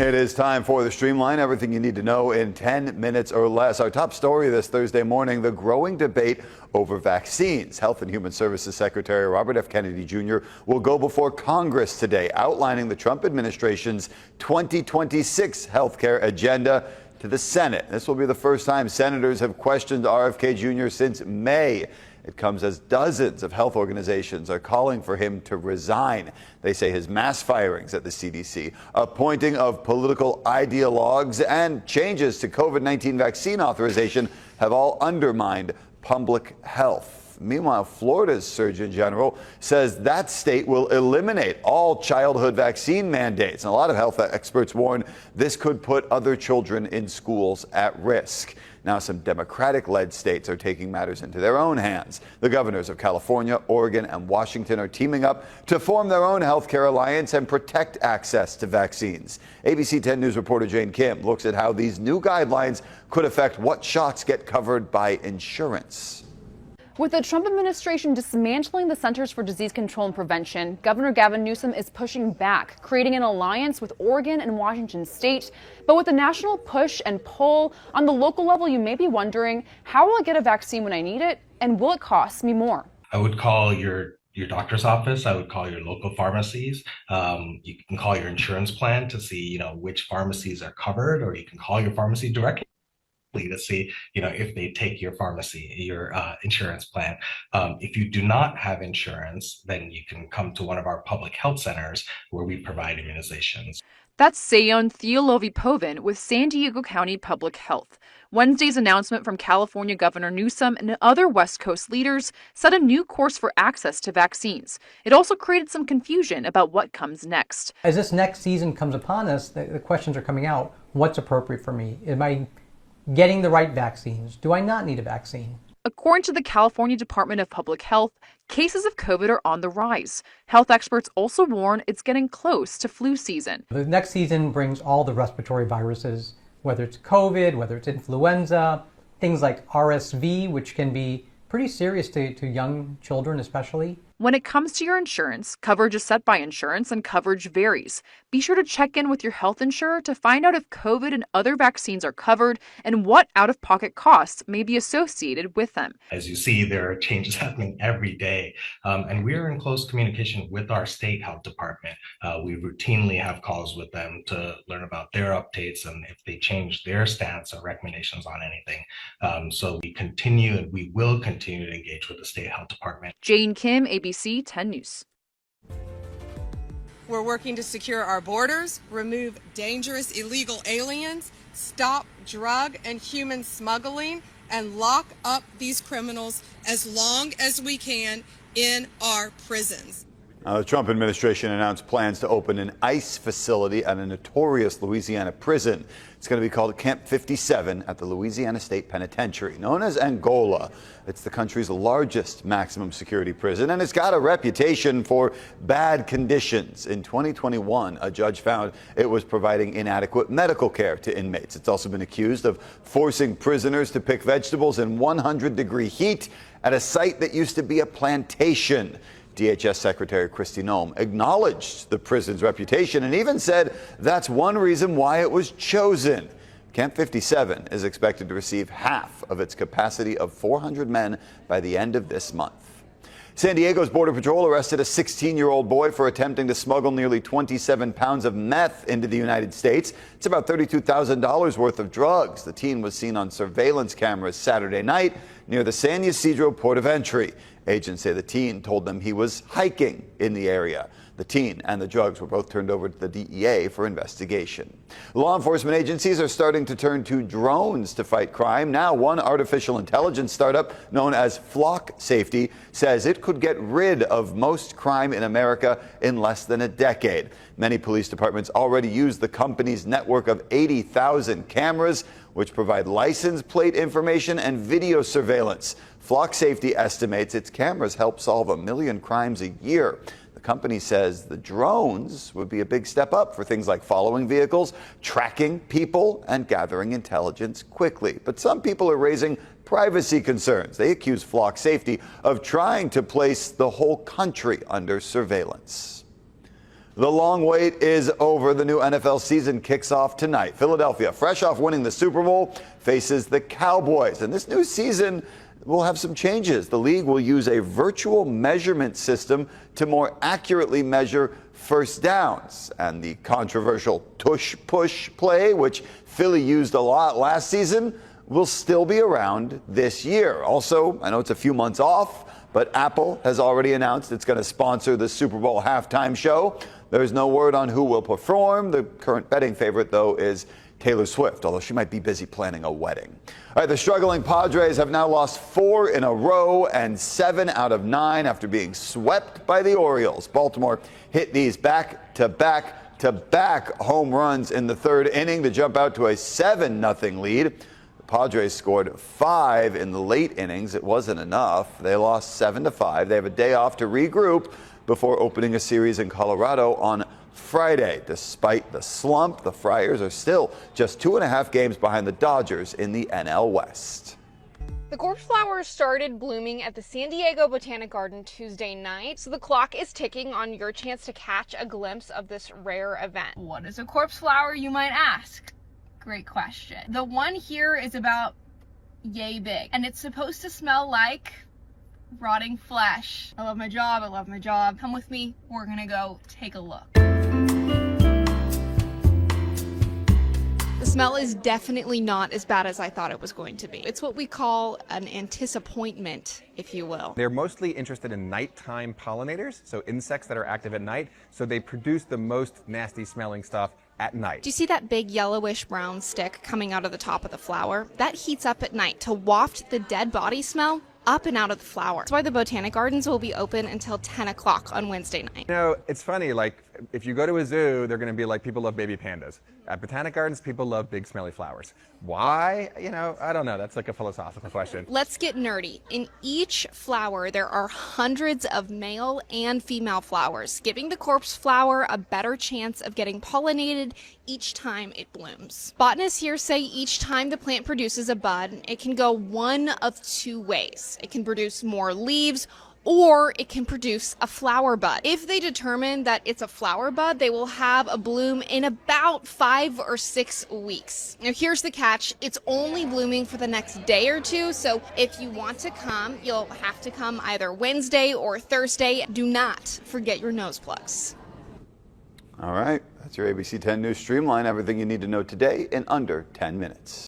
It is time for the Streamline, everything you need to know in 10 minutes or less. Our top story this Thursday morning, the growing debate over vaccines. Health and Human Services Secretary Robert F. Kennedy Jr. will go before Congress today, outlining the Trump administration's 2026 health care agenda to the Senate. This will be the first time senators have questioned RFK Jr. since May. It comes as dozens of health organizations are calling for him to resign. They say his mass firings at the CDC, appointing of political ideologues, and changes to COVID-19 vaccine authorization have all undermined public health. Meanwhile, Florida's Surgeon General says that state will eliminate all childhood vaccine mandates. And a lot of health experts warn this could put other children in schools at risk. Now, some Democratic-led states are taking matters into their own hands. The governors of California, Oregon, and Washington are teaming up to form their own healthcare alliance and protect access to vaccines. ABC 10 News reporter Jane Kim looks at how these new guidelines could affect what shots get covered by insurance. With the Trump administration dismantling the Centers for Disease Control and Prevention, Governor Gavin Newsom is pushing back, creating an alliance with Oregon and Washington state. But with the national push and pull, on the local level, you may be wondering, how will I get a vaccine when I need it? And will it cost me more? I would call your doctor's office. I would call your local pharmacies. You can call your insurance plan to see, which pharmacies are covered, or you can call your pharmacy directly to see, if they take your insurance plan. If you do not have insurance, then you can come to one of our public health centers where we provide immunizations. That's Seyon Theolovipoven with San Diego County Public Health. Wednesday's announcement from California Governor Newsom and other West Coast leaders set a new course for access to vaccines. It also created some confusion about what comes next. As this next season comes upon us, the questions are coming out. What's appropriate for me? Am I getting the right vaccines? Do I not need a vaccine? According to the California Department of Public Health, cases of COVID are on the rise. Health experts also warn it's getting close to flu season. The next season brings all the respiratory viruses, whether it's COVID, whether it's influenza, things like RSV, which can be pretty serious to young children especially. When it comes to your insurance, coverage is set by insurance and coverage varies. Be sure to check in with your health insurer to find out if COVID and other vaccines are covered and what out-of-pocket costs may be associated with them. As you see, there are changes happening every day, and we're in close communication with our state health department. We routinely have calls with them to learn about their updates and if they change their stance or recommendations on anything. So we will continue to engage with the state health department. Jane Kim, ABC 10 News. We're working to secure our borders, remove dangerous illegal aliens, stop drug and human smuggling, and lock up these criminals as long as we can in our prisons. The Trump administration announced plans to open an ICE facility at a notorious Louisiana prison. It's going to be called Camp 57 at the Louisiana State Penitentiary, known as Angola. It's the country's largest maximum security prison, and it's got a reputation for bad conditions. In 2021, a judge found it was providing inadequate medical care to inmates. It's also been accused of forcing prisoners to pick vegetables in 100-degree heat at a site that used to be a plantation. DHS Secretary Kristi Noem acknowledged the prison's reputation and even said that's one reason why it was chosen. Camp 57 is expected to receive half of its capacity of 400 men by the end of this month. San Diego's Border Patrol arrested a 16-year-old boy for attempting to smuggle nearly 27 pounds of meth into the United States. It's about $32,000 worth of drugs. The teen was seen on surveillance cameras Saturday night near the San Ysidro port of entry. Agents say the teen told them he was hiking in the area. The teen and the drugs were both turned over to the DEA for investigation. Law enforcement agencies are starting to turn to drones to fight crime. Now, one artificial intelligence startup known as Flock Safety says it could get rid of most crime in America in less than a decade. Many police departments already use the company's network of 80,000 cameras, which provide license plate information and video surveillance. Flock Safety estimates its cameras help solve 1 million crimes a year. The company says the drones would be a big step up for things like following vehicles, tracking people, and gathering intelligence quickly. But some people are raising privacy concerns. They accuse Flock Safety of trying to place the whole country under surveillance. The long wait is over. The new NFL season kicks off tonight. Philadelphia, fresh off winning the Super Bowl, faces the Cowboys. And this new season will have some changes. The league will use a virtual measurement system to more accurately measure first downs. And the controversial tush-push play, which Philly used a lot last season, will still be around this year. Also, I know it's a few months off, but Apple has already announced it's going to sponsor the Super Bowl halftime show. There's no word on who will perform. The current betting favorite, though, is Taylor Swift, although she might be busy planning a wedding. All right, the struggling Padres have now lost 4 in a row and 7 out of 9 after being swept by the Orioles. Baltimore hit these back-to-back home runs in the third inning to jump out to a 7-0 lead. The Padres scored 5 in the late innings. It wasn't enough. They lost 7-5. They have a day off to regroup before opening a series in Colorado on Friday. Despite the slump, the Friars are still just 2.5 games behind the Dodgers in the NL West. The corpse flowers started blooming at the San Diego Botanic Garden Tuesday night, so the clock is ticking on your chance to catch a glimpse of this rare event. What is a corpse flower, you might ask? Great question. The one here is about yay big, and it's supposed to smell like rotting flesh. I love my job, I love my job. Come with me, we're gonna go take a look. The smell is definitely not as bad as I thought it was going to be. It's what we call an antisappointment, if you will. They're mostly interested in nighttime pollinators, so insects that are active at night, so they produce the most nasty smelling stuff at night. Do you see that big yellowish brown stick coming out of the top of the flower? That heats up at night to waft the dead body smell up and out of the flower. That's why the Botanic Gardens will be open until 10 o'clock on Wednesday night. You know, it's funny, like, if you go to a zoo, they're going to be like, people love baby pandas. At Botanic Gardens, people love big, smelly flowers. Why? You know, I don't know. That's like a philosophical question. Let's get nerdy. In each flower, there are hundreds of male and female flowers, giving the corpse flower a better chance of getting pollinated each time it blooms. Botanists here say each time the plant produces a bud, it can go one of 2 ways. It can produce more leaves, or it can produce a flower bud. If they determine that it's a flower bud, they will have a bloom in about 5 or 6 weeks. Now here's the catch, it's only blooming for the next day or 2, so if you want to come, you'll have to come either Wednesday or Thursday. Do not forget your nose plugs. All right, that's your ABC 10 News Streamline. Everything you need to know today in under 10 minutes.